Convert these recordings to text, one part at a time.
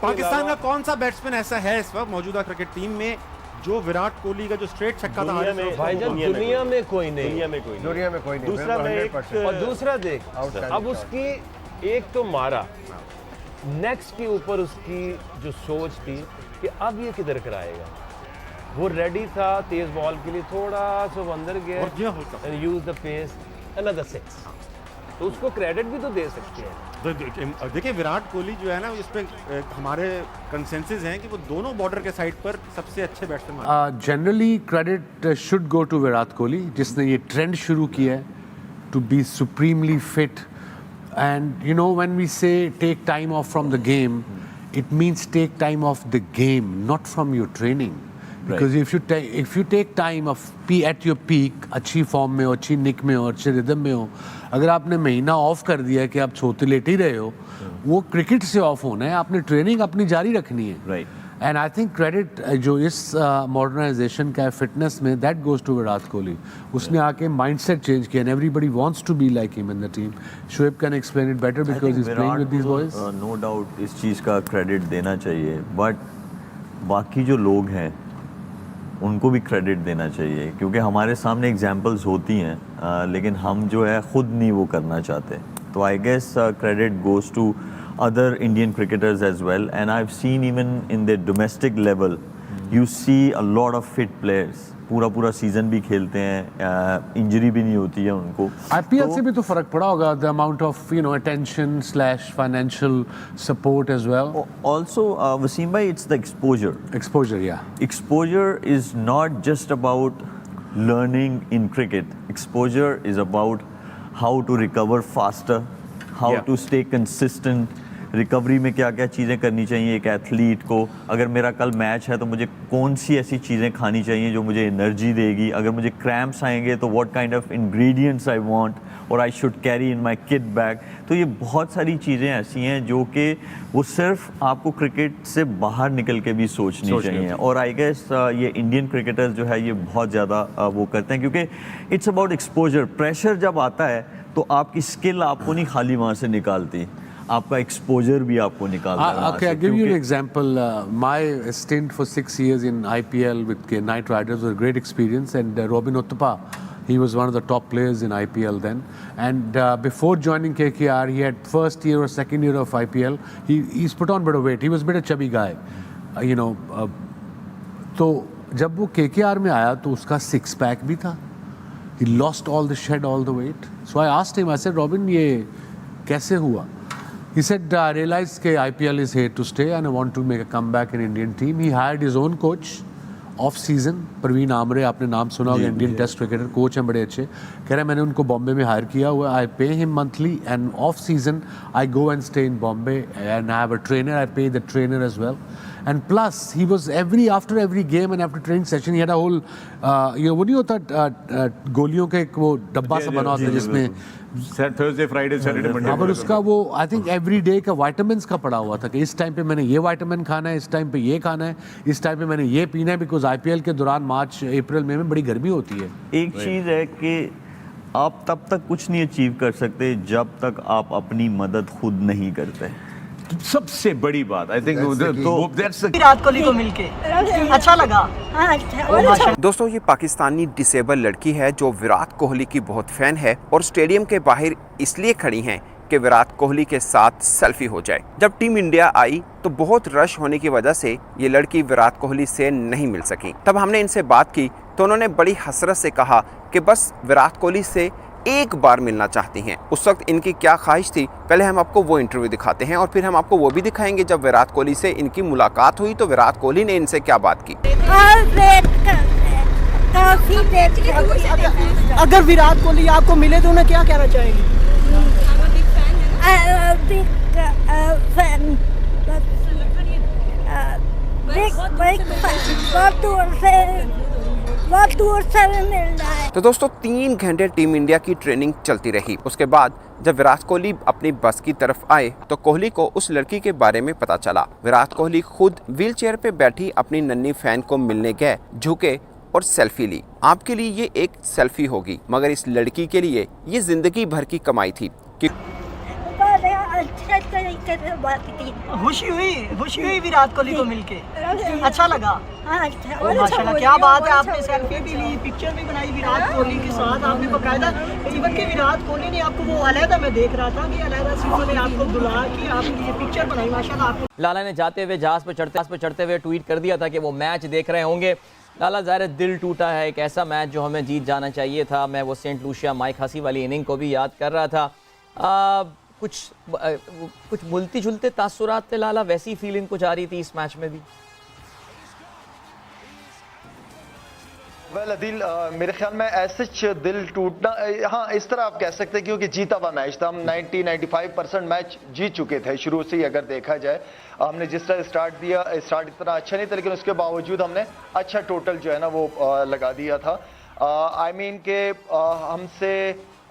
पाकिस्तान का कौन सा बैट्समैन ऐसा है इस वक्त मौजूदा क्रिकेट टीम में जो विराट कोहली का जो स्ट्रेट छक्का था दुनिया में कोई नहीं, दूसरा और दूसरा देख, अब उसकी एक तो मारा, नेक्स्ट के ऊपर उसकी जो सोच थी कि अब ये किधर कराएगा, वो रेडी था तेज बॉल के लिए, थोड़ा सा अंदर गया and use the pace, another 6, तो उसको क्रेडिट भी तो दे सकते हैं। देखिए विराट कोहली जो है ना, इस पे हमारे कंसेंसस हैं कि वो दोनों बॉर्डर के साइड पर सबसे अच्छे batsman. Generally credit should go to Virat Kohli, जिसने ये ट्रेंड शुरू किया है to be supremely fit, and you know when we say take time off from the game, it means take time off the game, not from your training. Because if you take time of at your peak, अच्छी form में हो, अच्छी निक में हो, अच्छे rhythm में हो, अगर आपने महीना ऑफ कर दिया कि आप सोते लेट ही रहे हो, वो क्रिकेट से ऑफ होना है, आपने ट्रेनिंग अपनी जारी रखनी है। Right. And I think credit जो इस मॉडर्नाइजेशन का है फिटनेस में, that goes to Virat Kohli. उसने आके माइंडसेट चेंज किया, and everybody wants to be like him in the team. Shoaib can explain it better because he is playing with these boys. No doubt इस चीज़ का क्रेडिट देना चाहिए, बट बाकी जो लोग हैं उनको भी क्रेडिट देना चाहिए, क्योंकि हमारे सामने एग्जांपल्स होती हैं, लेकिन हम जो है ख़ुद नहीं वो करना चाहते। तो I guess credit goes to other Indian cricketers as well, and I've seen even in the domestic level, you see a lot of fit players, पूरा सीजन भी खेलते हैं, इंजरी भी नहीं होती है उनको। IPL से भी तो फर्क पड़ा होगा, the amount of attention / financial support as well. Also, Wasim bhai, it's the exposure. Yeah. Exposure is not just about learning in cricket. Exposure is about how to recover faster, how to stay consistent. Recovery में क्या क्या चीज़ें करनी चाहिए एक athlete को। अगर मेरा कल मैच है तो मुझे कौन सी ऐसी चीज़ें खानी चाहिए जो मुझे एनर्जी देगी। अगर मुझे क्रैम्प्स आएंगे तो what kind of ingredients I want और I should carry in my kit bag. तो ये बहुत सारी चीज़ें ऐसी हैं जो कि वो सिर्फ आपको क्रिकेट से बाहर निकल के भी सोचनी चाहिए। और आई गेस ये इंडियन क्रिकेटर्स जो है ये बहुत ज़्यादा वो करते हैं, क्योंकि इट्स अबाउट एक्सपोजर। प्रेशर जब आता है तो आपकी स्किल आपको नहीं खाली वहाँ से निकालती, आपका एक्सपोजर भी आपको निकालता है। Okay, I'll give you an example. My stint for 6 years in IPL with Knight Riders was a great experience, and Robin Uthappa, he was one of the top players in IPL then. And before joining KKR, he had first year or second year of IPL. He's put on a bit of weight. He was a bit of chubby guy, तो जब वो KKR में आया तो उसका 6 pack भी था. He lost all the shed, all the weight. So I asked him, I said, Robin, ये कैसे हुआ? He said, I realized that IPL is here to stay and I want to make a comeback in Indian team. He hired his own coach off season. Parveen Amre, आपने नाम सुना होगा, Indian test cricketer coach हैं बड़े अच्छे। कह रहे मैंने उनको बॉम्बे में हायर किया हुआ। I pay him monthly and off season I go and stay in Bombay and I have a trainer. I pay the trainer as well. And plus he was after every game and after training session he had a whole वो नहीं होता गोलियों का एक वो डब्बा सा बना होता है जिसमें थर्सडे फ्राइडे सैटरडे मंडे, पर उसका वो आई थिंक एवरी डे का विटामिन्स का पड़ा हुआ था कि इस टाइम पे मैंने ये विटामिन खाना है, इस टाइम पे ये खाना है, इस टाइम पे मैंने ये पीना है, बिकॉज IPL के दौरान मार्च अप्रैल में बड़ी गर्मी होती है। एक चीज़ है कि आप तब तक कुछ नहीं अचीव कर सकते जब तक आप अपनी मदद खुद नहीं करते। सबसे बड़ी बात आई थिंक विराट कोहली को मिलके अच्छा लगा। दोस्तों, ये पाकिस्तानी डिसेबल लड़की है जो विराट कोहली की बहुत फैन है और स्टेडियम के बाहर इसलिए खड़ी हैं कि विराट कोहली के साथ सेल्फी हो जाए। जब टीम इंडिया आई तो बहुत रश होने की वजह से ये लड़की विराट कोहली से नहीं मिल सकी। तब हमने इनसे बात की तो उन्होंने बड़ी हसरत से कहा कि बस विराट कोहली से एक बार मिलना चाहती हैं। उस वक्त इनकी क्या ख्वाहिश थी, पहले हम आपको वो इंटरव्यू दिखाते हैं और फिर हम आपको वो भी दिखाएंगे जब विराट कोहली से इनकी मुलाकात हुई तो विराट कोहली ने इनसे क्या बात की। अगर विराट कोहली आपको मिले तो उन्हें क्या कहना चाहेंगे? तो दोस्तों 3 घंटे टीम इंडिया की ट्रेनिंग चलती रही। उसके बाद जब विराट कोहली अपनी बस की तरफ आए तो कोहली को उस लड़की के बारे में पता चला। विराट कोहली खुद व्हीलचेयर पे बैठी अपनी नन्ही फैन को मिलने गए, झुके और सेल्फी ली। आपके लिए ये एक सेल्फी होगी, मगर इस लड़की के लिए ये जिंदगी भर की कमाई थी कि अच्छे तरीके अच्छे से बात थी। खुशी हुई विराट कोहली को मिलके। अच्छा लगा। हाँ अच्छा ओ माशाल्लाह, क्या बात है, आपने सेल्फी भी ली, पिक्चर भी बनाई विराट कोहली के साथ, आपने बकायदा, इवन कि विराट कोहली ने आपको वो अलहदा, मैं देख रहा था कि अलहदा से उन्होंने आपको बुला के आपकी ये पिक्चर बनाई, माशाल्लाह। आपने लाला ने जाते हुए जहाज पर चढ़ते हुए ट्वीट कर दिया था कि वो मैच देख रहे होंगे। लाला ज़ाहिर है दिल टूटा है, एक ऐसा मैच जो हमें जीत जाना चाहिए था। मैं वो सेंट लूसिया माइक हसी वाली इनिंग को भी याद कर रहा था। कुछ मुलती जुलते तासुरात थे लाला, वैसी फीलिंग कुछ आ रही थी इस मैच में भी? वेल अदिल, मेरे ख्याल में ऐसे दिल टूटना, हाँ इस तरह आप कह सकते हैं, क्योंकि जीता हुआ मैच था। हम 90-95% मैच जीत चुके थे शुरू से ही अगर देखा जाए। हमने जिस तरह स्टार्ट इतना अच्छा नहीं था, लेकिन उसके बावजूद हमने अच्छा टोटल जो है ना वो लगा दिया था। आई मीन के हमसे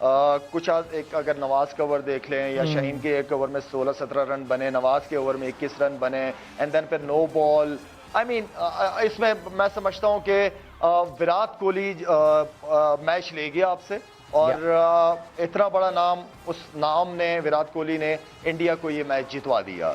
कुछ एक अगर नवाज का ओवर देख लें या शाहीन के एक ओवर में 16-17 रन बने, नवाज के ओवर में 21 रन बने, एंड देन फिर नो बॉल। आई मीन इसमें मैं समझता हूँ कि विराट कोहली मैच ले गया आपसे, और इतना बड़ा नाम, उस नाम ने, विराट कोहली ने इंडिया को ये मैच जितवा दिया।